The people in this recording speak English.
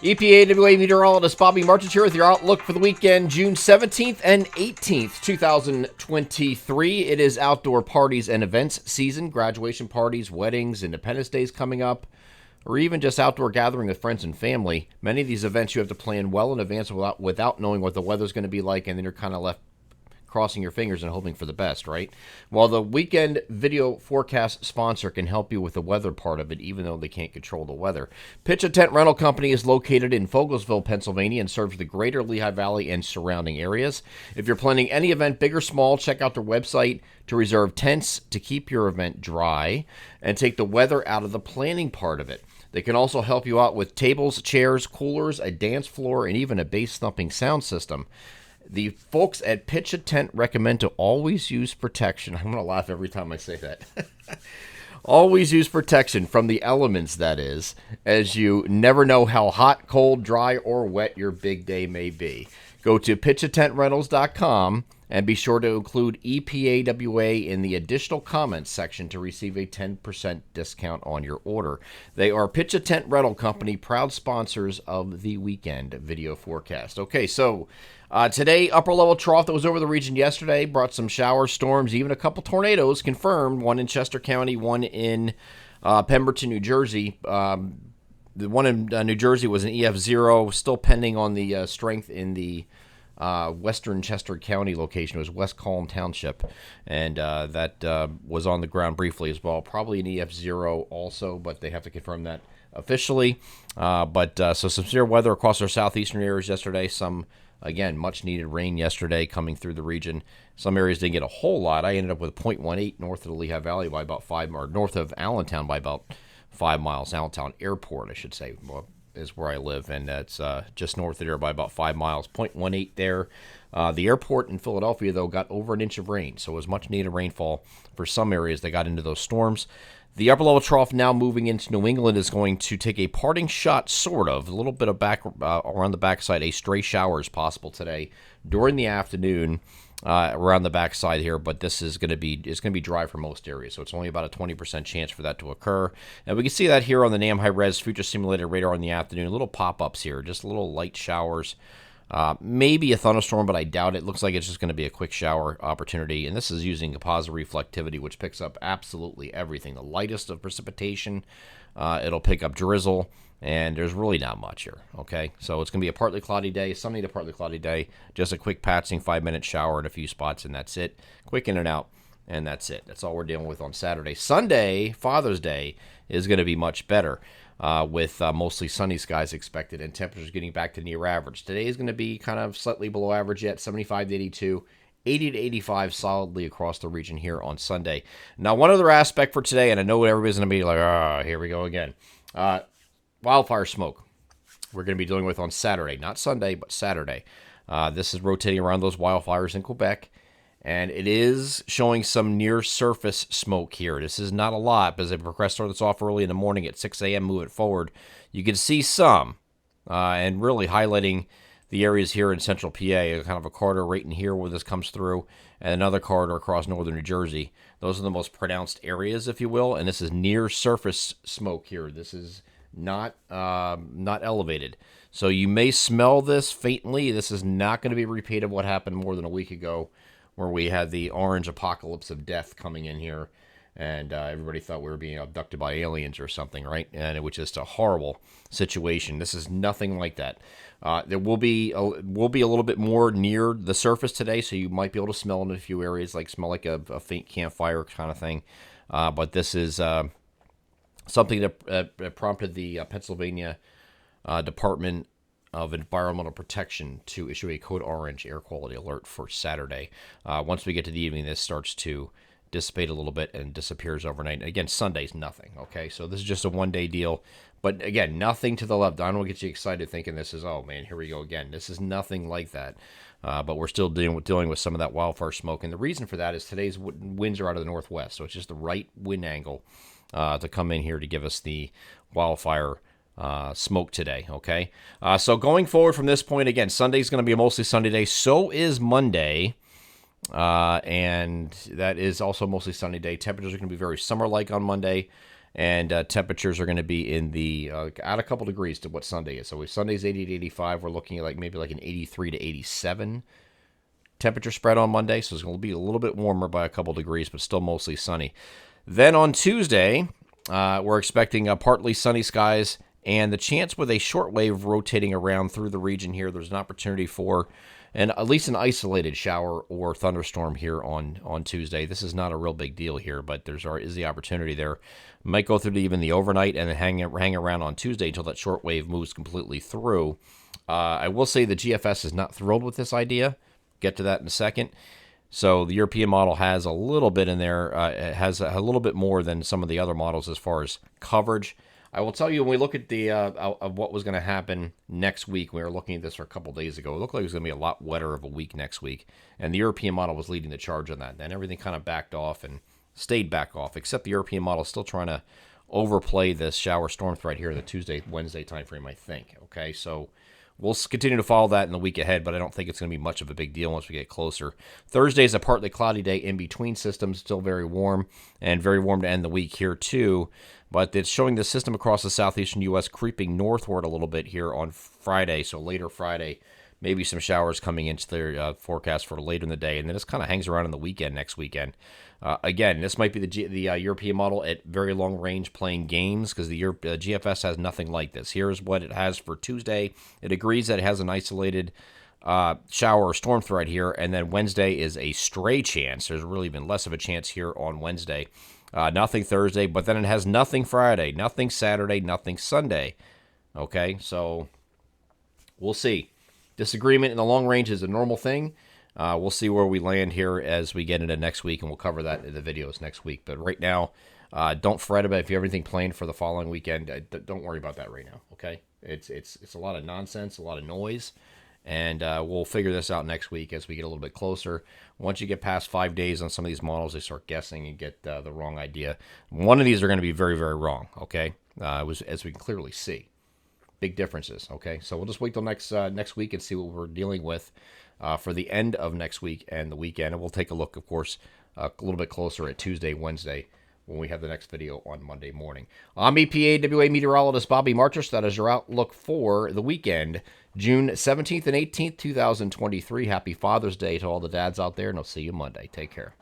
EPAWA meteorologist Bobby Martins here with your outlook for the weekend, June 17th and 18th, 2023. It is outdoor parties and events season, graduation parties, weddings, Independence Days coming up, or even just outdoor gathering with friends and family. Many of these events you have to plan well in advance without knowing what the weather's going to be like, and then you're kind of left crossing your fingers and hoping for the best, right? Well, the weekend video forecast sponsor can help you with the weather part of it, even though they can't control the weather. Pitch a Tent Rental Company is located in Fogelsville, Pennsylvania, and serves the greater Lehigh Valley and surrounding areas. If you're planning any event, big or small, check out their website to reserve tents to keep your event dry and take the weather out of the planning part of it. They can also help you out with tables, chairs, coolers, a dance floor, and even a bass-thumping sound system. The folks at Pitch a Tent recommend to always use protection. I'm going to laugh every time I say that. Always use protection from the elements, that is, as you never know how hot, cold, dry, or wet your big day may be. Go to pitchatentrentals.com and be sure to include EPAWA in the additional comments section to receive a 10% discount on your order. They are Pitch a Tent Rental Company, proud sponsors of the weekend video forecast. Okay, so today, upper level trough that was over the region yesterday brought some showers, storms, even a couple tornadoes confirmed. One in Chester County, one in Pemberton, New Jersey. The one in New Jersey was an EF0, still pending on the strength in the western Chester County location. It was West Colne Township, and that was on the ground briefly as well. Probably an EF0 also, but they have to confirm that officially. So some severe weather across our southeastern areas yesterday. Some, again, much-needed rain yesterday coming through the region. Some areas didn't get a whole lot. I ended up with 0.18 north of the Lehigh Valley by about 5 miles, north of Allentown by about 5 miles. Allentown Airport, I should say, is where I live, and that's just north of there by about 5 miles. 0.18 there. The airport in Philadelphia, though, got over an inch of rain, so it was much-needed rainfall for some areas that got into those storms. The upper-level trough now moving into New England is going to take a parting shot, sort of, a little bit of back around the backside. A stray shower is possible today during the afternoon around the backside here, but this is going to be dry for most areas, so it's only about a 20% chance for that to occur. And we can see that here on the NAM high-res future simulated radar in the afternoon. Little pop-ups here, just little light showers. Maybe a thunderstorm, but I doubt it. Looks like it's just going to be a quick shower opportunity. And this is using composite reflectivity, which picks up absolutely everything. The lightest of precipitation, it'll pick up drizzle, and there's really not much here, okay? So it's going to be a partly cloudy day, sunny to partly cloudy day, just a quick patching 5-minute shower in a few spots, and that's it. Quick in and out, and that's it. That's all we're dealing with on Saturday. Sunday, Father's Day, is going to be much better. With mostly sunny skies expected and temperatures getting back to near average. Today is going to be kind of slightly below average yet, 75 to 82, 80 to 85 solidly across the region here on Sunday. Now, one other aspect for today, and I know everybody's going to be like, here we go again. Wildfire smoke we're going to be dealing with on Saturday. Not Sunday, but Saturday. This is rotating around those wildfires in Quebec. And it is showing some near-surface smoke here. This is not a lot, but as I progress start this off early in the morning at 6 a.m., move it forward, you can see some, and really highlighting the areas here in central PA, kind of a corridor right in here where this comes through, and another corridor across northern New Jersey. Those are the most pronounced areas, if you will, and this is near-surface smoke here. This is not elevated. So you may smell this faintly. This is not going to be a repeat of what happened more than a week ago, where we had the orange apocalypse of death coming in here, and everybody thought we were being abducted by aliens or something, right? And it was just a horrible situation. This is nothing like that. There will be a little bit more near the surface today, so you might be able to smell in a few areas, smell like a faint campfire kind of thing. But this is something that prompted the Pennsylvania Department of Environmental Protection to issue a code orange air quality alert for Saturday. Once we get to the evening, this starts to dissipate a little bit and disappears overnight. And again, Sunday's nothing, okay? So this is just a one-day deal. But again, nothing to the left. I don't want to get you excited thinking this is, oh man, here we go again. This is nothing like that. But we're still dealing with some of that wildfire smoke. And the reason for that is today's winds are out of the northwest. So it's just the right wind angle to come in here to give us the wildfire smoke today, okay? So going forward from this point, again, Sunday's going to be a mostly sunny day. So is Monday, and that is also a mostly sunny day. Temperatures are going to be very summer-like on Monday, And temperatures are going to be in the add a couple degrees to what Sunday is. So if Sunday's 80 to 85, we're looking at maybe an 83 to 87 temperature spread on Monday. So it's going to be a little bit warmer by a couple degrees, but still mostly sunny. Then on Tuesday, we're expecting partly sunny skies and the chance with a shortwave rotating around through the region here. There's an opportunity for at least an isolated shower or thunderstorm here on Tuesday. This is not a real big deal here, but is the opportunity there. Might go through to even the overnight and then hang around on Tuesday until that shortwave moves completely through. I will say the GFS is not thrilled with this idea. Get to that in a second. So the European model has a little bit in there. It has a little bit more than some of the other models as far as coverage. I will tell you, when we look at the of what was going to happen next week, we were looking at this for a couple days ago. It looked like it was going to be a lot wetter of a week next week, and the European model was leading the charge on that. Then everything kind of backed off and stayed back off, except the European model is still trying to overplay this shower storm threat here in the Tuesday, Wednesday timeframe, I think. Okay, so we'll continue to follow that in the week ahead, but I don't think it's going to be much of a big deal once we get closer. Thursday is a partly cloudy day in between systems, still very warm, and very warm to end the week here too. But it's showing the system across the southeastern U.S. creeping northward a little bit here on Friday, so later Friday. Maybe some showers coming into their forecast for later in the day, and then this kind of hangs around in the weekend next weekend. Again, this might be the European model at very long range playing games because the GFS has nothing like this. Here's what it has for Tuesday. It agrees that it has an isolated shower or storm threat here, and then Wednesday is a stray chance. There's really even less of a chance here on Wednesday. Nothing Thursday, but then it has nothing Friday, nothing Saturday, nothing Sunday. Okay, so we'll see. Disagreement in the long range is a normal thing. We'll see where we land here as we get into next week, and we'll cover that in the videos next week. But right now, don't fret about if you have anything planned for the following weekend. Don't worry about that right now, okay? It's a lot of nonsense, a lot of noise, and we'll figure this out next week as we get a little bit closer. Once you get past 5 days on some of these models, they start guessing and get the wrong idea. One of these are going to be very, very wrong, okay? As we can clearly see. Big differences, okay? So we'll just wait till next week and see what we're dealing with for the end of next week and the weekend. And we'll take a look, of course, a little bit closer at Tuesday, Wednesday, when we have the next video on Monday morning. I'm EPAWA meteorologist Bobby Marchus. That is your outlook for the weekend, June 17th and 18th, 2023. Happy Father's Day to all the dads out there, and I'll see you Monday. Take care.